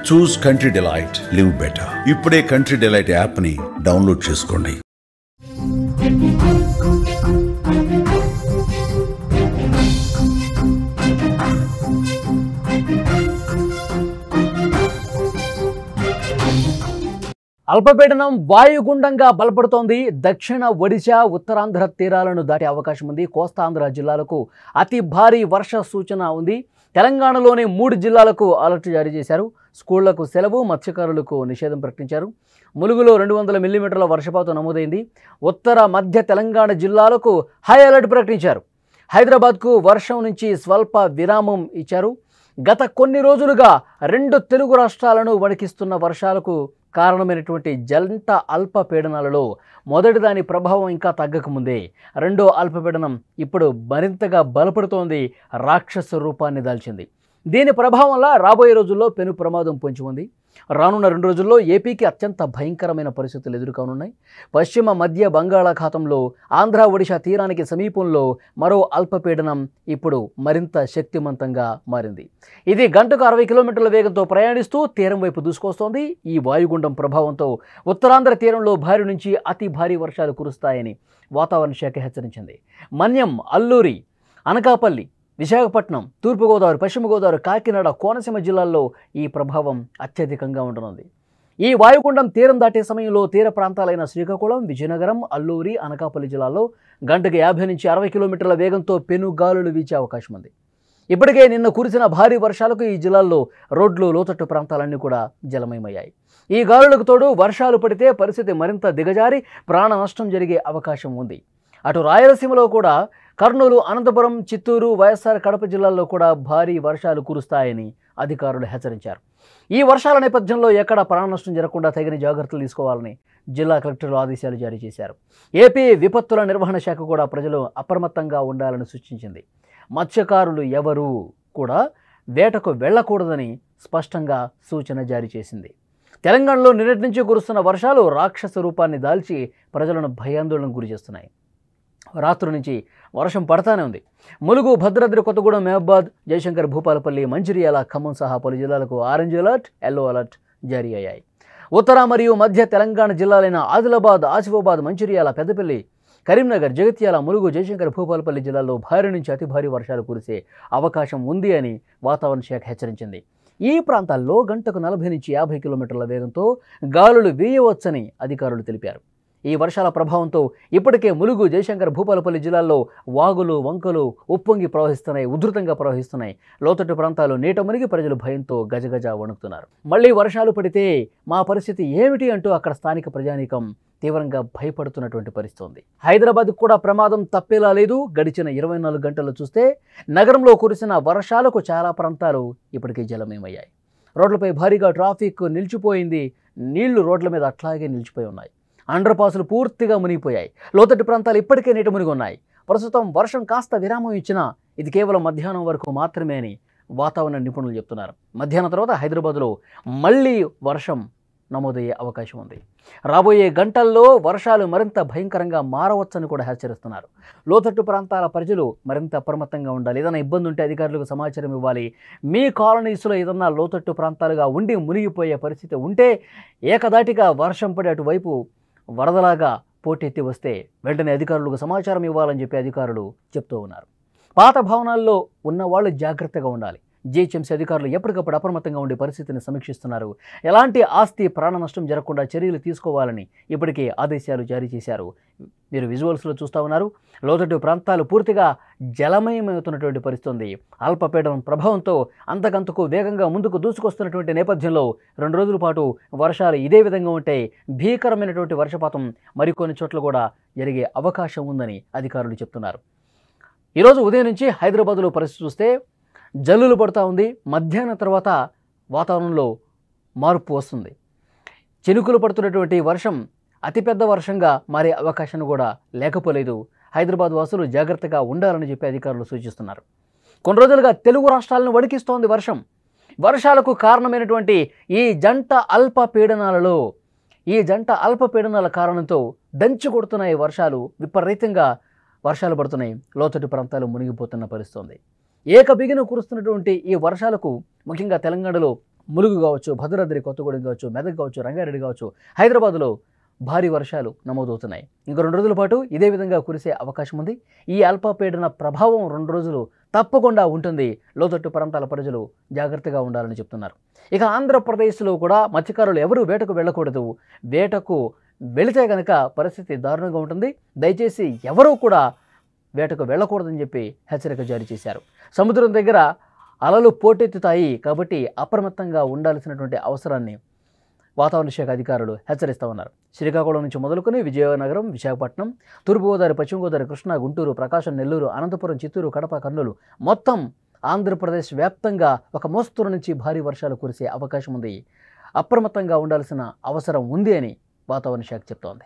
చూస్ country delight, live better. ఇప్పుడే country delight app ని download చేసుకోండి. అల్పపీడనం వాయుగుండంగా బలపడుతోంది. దక్షిణ ఒడిశా, ఉత్తరాంధ్ర తీరాలను దాటే అవకాశం ఉంది. కోస్తాంధ్ర జిల్లాలకు అతి భారీ వర్ష సూచన ఉంది. తెలంగాణలోని 3 జిల్లాలకు అలర్ట్ జారీ చేశారు. స్కూళ్లకు సెలవు, మత్స్యకారులకు నిషేధం ప్రకటించారు. ములుగులో 200 మిల్లీమీటర్ల వర్షపాతం నమోదైంది. ఉత్తర మధ్య తెలంగాణ జిల్లాలకు హై అలర్ట్ ప్రకటించారు. హైదరాబాద్కు వర్షం నుంచి స్వల్ప విరామం ఇచ్చారు. గత కొన్ని రోజులుగా 2 తెలుగు రాష్ట్రాలను వణికిస్తున్న వర్షాలకు కారణమైనటువంటి జంట అల్పపీడనాలలో మొదటి దాని ప్రభావం ఇంకా తగ్గకముందే రెండో అల్పపీడనం ఇప్పుడు మరింతగా బలపడుతోంది, రాక్షస రూపాన్ని దాల్చింది. దీని ప్రభావం వల్ల రాబోయే రోజుల్లో పెను ప్రమాదం పొంచి ఉంది. రానున్న 2 రోజుల్లో ఏపీకి అత్యంత భయంకరమైన పరిస్థితులు ఎదుర్కొనున్నాయి. పశ్చిమ మధ్య బంగాళాఖాతంలో ఆంధ్ర ఒడిశా తీరానికి సమీపంలో మరో అల్పపీడనం ఇప్పుడు మరింత శక్తివంతంగా మారింది. ఇది గంటకు 60 కిలోమీటర్ల వేగంతో ప్రయాణిస్తూ తీరం వైపు దూసుకొస్తోంది. ఈ వాయుగుండం ప్రభావంతో ఉత్తరాంధ్ర తీరంలో భారీ నుంచి అతి భారీ వర్షాలు కురుస్తాయని వాతావరణ శాఖ హెచ్చరించింది. మన్యం, అల్లూరి, అనకాపల్లి, విశాఖపట్నం, తూర్పుగోదావరి, పశ్చిమ గోదావరి, కాకినాడ, కోనసీమ జిల్లాల్లో ఈ ప్రభావం అత్యధికంగా ఉండనుంది. ఈ వాయుగుండం తీరం దాటే సమయంలో తీర ప్రాంతాలైన శ్రీకాకుళం, విజయనగరం, అల్లూరి, అనకాపల్లి జిల్లాల్లో గంటకు 50 నుంచి 60 కిలోమీటర్ల వేగంతో పెను గాలులు వీచే అవకాశం ఉంది. ఇప్పటికే నిన్న కురిసిన భారీ వర్షాలకు ఈ జిల్లాల్లో రోడ్లు, లోతట్టు ప్రాంతాలన్నీ కూడా జలమయమయ్యాయి. ఈ గాలులకు తోడు వర్షాలు పడితే పరిస్థితి మరింత దిగజారి ప్రాణ నష్టం జరిగే అవకాశం ఉంది. అటు రాయలసీమలో కూడా కర్నూలు, అనంతపురం, చిత్తూరు, వైఎస్ఆర్ కడప జిల్లాల్లో కూడా భారీ వర్షాలు కురుస్తాయని అధికారులు హెచ్చరించారు. ఈ వర్షాల నేపథ్యంలో ఎక్కడ ప్రాణ నష్టం జరగకుండా తగిన జాగ్రత్తలు తీసుకోవాలని జిల్లా కలెక్టర్లు ఆదేశాలు జారీ చేశారు. ఏపీ విపత్తుల నిర్వహణ శాఖ కూడా ప్రజలు అప్రమత్తంగా ఉండాలని సూచించింది. మత్స్యకారులు ఎవరూ కూడా వేటకు వెళ్లకూడదని స్పష్టంగా సూచన జారీ చేసింది. తెలంగాణలో నిన్నటి నుంచి కురుస్తున్న వర్షాలు రాక్షస రూపాన్ని దాల్చి ప్రజలను భయాందోళనకు గురి చేస్తున్నాయి. రాత్రి నుంచి వర్షం పడతానే ఉంది. ములుగు, భద్రాద్రి కొత్తగూడెం, మహబూబాద్, జయశంకర్, భూపాలపల్లి, మంచిర్యాల, ఖమ్మం సహా పలు జిల్లాలకు ఆరెంజ్ అలర్ట్, ఎల్లో అలర్ట్ జారీ అయ్యాయి. ఉత్తర మరియు మధ్య తెలంగాణ జిల్లాలైన ఆదిలాబాద్, ఆసిఫాబాద్, మంచిర్యాల, పెద్దపల్లి, కరీంనగర్, జగిత్యాల, ములుగు, జయశంకర్, భూపాలపల్లి జిల్లాల్లో భారీ నుంచి అతి భారీ వర్షాలు కురిసే అవకాశం ఉంది అని వాతావరణ శాఖ హెచ్చరించింది. ఈ ప్రాంతాల్లో గంటకు 40 నుంచి 50 కిలోమీటర్ల వేగంతో గాలులు వీయవచ్చని అధికారులు తెలిపారు. ఈ వర్షాల ప్రభావంతో ఇప్పటికే ములుగు, జయశంకర్, భూపాలపల్లి జిల్లాల్లో వాగులు, వంకలు ఉప్పొంగి ప్రవహిస్తున్నాయి, ఉధృతంగా ప్రవహిస్తున్నాయి. లోతట్టు ప్రాంతాలు నీట మునిగి ప్రజలు భయంతో గజగజ వణుకుతున్నారు. మళ్లీ వర్షాలు పడితే మా పరిస్థితి ఏమిటి అంటూ అక్కడ స్థానిక ప్రజానీకం తీవ్రంగా భయపడుతున్నటువంటి పరిస్థితి ఉంది. హైదరాబాద్కు కూడా ప్రమాదం తప్పేలా లేదు. గడిచిన 24 గంటలు చూస్తే నగరంలో కురిసిన వర్షాలకు చాలా ప్రాంతాలు ఇప్పటికే జలమయమయ్యాయి. రోడ్లపై భారీగా ట్రాఫిక్ నిలిచిపోయింది. నీళ్లు రోడ్ల మీద అట్లాగే నిలిచిపోయి ఉన్నాయి. అండర్ పాసులు పూర్తిగా మునిగిపోయాయి. లోతట్టు ప్రాంతాలు ఇప్పటికే నీట మునిగి ఉన్నాయి. ప్రస్తుతం వర్షం కాస్త విరామం ఇచ్చినా ఇది కేవలం మధ్యాహ్నం వరకు మాత్రమే అని వాతావరణ నిపుణులు చెప్తున్నారు. మధ్యాహ్నం తర్వాత హైదరాబాద్లో మళ్లీ వర్షం నమోదయ్యే అవకాశం ఉంది. రాబోయే గంటల్లో వర్షాలు మరింత భయంకరంగా మారవచ్చని కూడా హెచ్చరిస్తున్నారు. లోతట్టు ప్రాంతాల ప్రజలు మరింత అప్రమత్తంగా ఉండాలి. ఏదైనా ఇబ్బంది ఉంటే అధికారులకు సమాచారం ఇవ్వాలి. మీ కాలనీస్లో ఏదన్నా లోతట్టు ప్రాంతాలుగా ఉండి మునిగిపోయే పరిస్థితి ఉంటే ఏకదాటిగా వర్షం పడే అటువైపు వరదలాగా పోటెత్తి వస్తే వెంటనే అధికారులకు సమాచారం ఇవ్వాలని చెప్పి అధికారులు చెప్తూ ఉన్నారు. పాత భవనాల్లో ఉన్న వాళ్ళు జాగ్రత్తగా ఉండాలి. జీహెచ్ఎంసీ అధికారులు ఎప్పటికప్పుడు అప్రమత్తంగా ఉండే పరిస్థితిని సమీక్షిస్తున్నారు. ఎలాంటి ఆస్తి ప్రాణ నష్టం జరగకుండా చర్యలు తీసుకోవాలని ఇప్పటికే ఆదేశాలు జారీ చేశారు. మీరు విజువల్స్లో చూస్తూ ఉన్నారు. లోతట్టు ప్రాంతాలు పూర్తిగా జలమయమవుతున్నటువంటి పరిస్థితి ఉంది. అల్పపీడనం ప్రభావంతో అంతకంతకు వేగంగా ముందుకు దూసుకొస్తున్నటువంటి నేపథ్యంలో 2 రోజుల పాటు వర్షాలు ఇదే విధంగా ఉంటే భీకరమైనటువంటి వర్షపాతం మరికొన్ని చోట్ల కూడా జరిగే అవకాశం ఉందని అధికారులు చెప్తున్నారు. ఈరోజు ఉదయం నుంచి హైదరాబాద్లో పరిస్థితి చూస్తే జల్లులు పడుతూ ఉంది. మధ్యాహ్నం తర్వాత వాతావరణంలో మార్పు వస్తుంది. చినుకులు పడుతున్నటువంటి వర్షం అతిపెద్ద వర్షంగా మారే అవకాశం కూడా లేకపోలేదు. హైదరాబాద్ వాసులు జాగ్రత్తగా ఉండాలని చెప్పి అధికారులు సూచిస్తున్నారు. కొన్ని రోజులుగా తెలుగు రాష్ట్రాలను వణికిస్తోంది వర్షం. వర్షాలకు కారణమైనటువంటి ఈ జంట అల్పపీడనాల కారణంతో దంచి కొడుతున్నాయి వర్షాలు. విపరీతంగా వర్షాలు పడుతున్నాయి. లోతట్టు ప్రాంతాలు మునిగిపోతున్న పరిస్థితి ఉంది. ఏకబిగిన కురుస్తున్నటువంటి ఈ వర్షాలకు ముఖ్యంగా తెలంగాణలో ములుగు కావచ్చు, భద్రాద్రి కొత్తగూడెం కావచ్చు, మెదక్ కావచ్చు, రంగారెడ్డి కావచ్చు, హైదరాబాద్లో భారీ వర్షాలు నమోదవుతున్నాయి. ఇంకో 2 రోజుల పాటు ఇదే విధంగా కురిసే అవకాశం ఉంది. ఈ అల్పపీడన ప్రభావం 2 రోజులు తప్పకుండా ఉంటుంది. లోతట్టు ప్రాంతాల ప్రజలు జాగ్రత్తగా ఉండాలని చెప్తున్నారు. ఇక ఆంధ్రప్రదేశ్లో కూడా మత్స్యకారులు ఎవరూ వేటకు వెళ్ళకూడదు. వేటకు వెళితే కనుక పరిస్థితి దారుణంగా ఉంటుంది. దయచేసి ఎవరూ కూడా వేటకు వెళ్ళకూడదని చెప్పి హెచ్చరిక జారీ చేశారు. సముద్రం దగ్గర అలలు పోటెత్తుతాయి కాబట్టి అప్రమత్తంగా ఉండాల్సినటువంటి అవసరాన్ని వాతావరణ శాఖ అధికారులు హెచ్చరిస్తూ ఉన్నారు. శ్రీకాకుళం నుంచి మొదలుకొని విజయనగరం, విశాఖపట్నం, తూర్పుగోదావరి, పశ్చిమ గోదావరి, కృష్ణా, గుంటూరు, ప్రకాశం, నెల్లూరు, అనంతపురం, చిత్తూరు, కడప, కర్నూలు మొత్తం ఆంధ్రప్రదేశ్ వ్యాప్తంగా ఒక మోస్తరు నుంచి భారీ వర్షాలు కురిసే అవకాశం ఉంది. అప్రమత్తంగా ఉండాల్సిన అవసరం ఉంది అని వాతావరణ శాఖ చెప్తోంది.